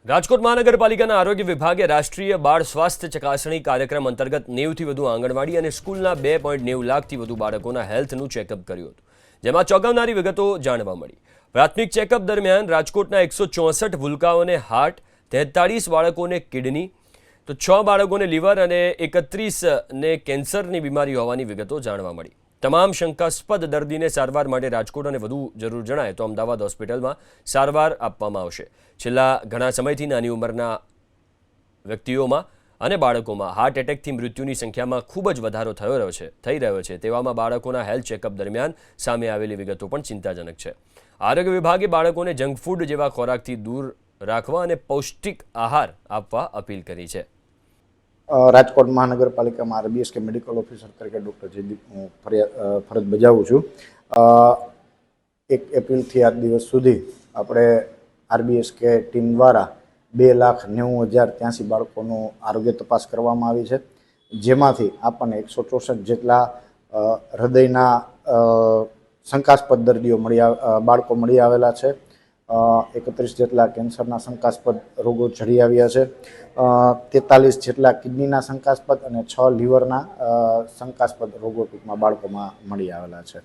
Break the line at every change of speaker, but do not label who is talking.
રાજકોટ મહાનગરપાલિકાના આરોગ્ય વિભાગે રાષ્ટ્રીય બાળ સ્વાસ્થ્ય ચકાસણી કાર્યક્રમ અંતર્ગત 90થી વધુ આંગણવાડી અને સ્કૂલના 2.90 લાખથી વધુ બાળકોના હેલ્થનું ચેકઅપ કર્યું હતું, જેમાં ચોંકાવનારી વિગતો જાણવા મળી। પ્રાથમિક ચેકઅપ દરમિયાન રાજકોટના 164 ભૂલકાઓને હાર્ટ, 43 બાળકોને કિડની, તો 6 બાળકોને લીવર અને 31ને કેન્સરની બીમારી હોવાની વિગતો જાણવા મળી। તમામ શંકાસ્પદ દર્દીને સારવાર માટે રાજકોટ અને વધુ જરૂર જણાય તો અમદાવાદ હોસ્પિટલમાં સારવાર આપવામાં આવશે। છેલ્લા ઘણા સમયથી નાની ઉંમરના વ્યક્તિઓમાં અને બાળકોમાં હાર્ટ એટેકથી મૃત્યુની સંખ્યામાં ખૂબ જ વધારો થઈ રહ્યો છે। તેવામાં બાળકોના હેલ્થ ચેકઅપ દરમિયાન સામે આવેલી વિગતો પણ ચિંતાજનક છે। આરોગ્ય વિભાગે બાળકોને જંક ફૂડ જેવા ખોરાકથી દૂર રાખવા અને પૌષ્ટિક આહાર આપવા અપીલ કરી છે।
રાજકોટ મહાનગરપાલિકામાં આરબીએસકે મેડિકલ ઓફિસર તરીકે ડૉક્ટર જયદીપ હું ફરજ બજાવું છું। 1 એપ્રિલથી આજ દિવસ સુધી આપણે આરબીએસકે ટીમ દ્વારા 2,90,083 બાળકોનું આરોગ્ય તપાસ કરવામાં આવી છે, જેમાંથી આપણને 164 જેટલા હૃદયના શંકાસ્પદ દર્દીઓ બાળકો મળી આવેલા છે। 31 જેટલા કેન્સરના શંકાસ્પદ રોગો જડી આવ્યા છે। 43 જેટલા કિડનીના શંકાસ્પદ અને 6 લીવરના શંકાસ્પદ રોગો ટૂંકમાં બાળકોમાં મળી આવેલા છે।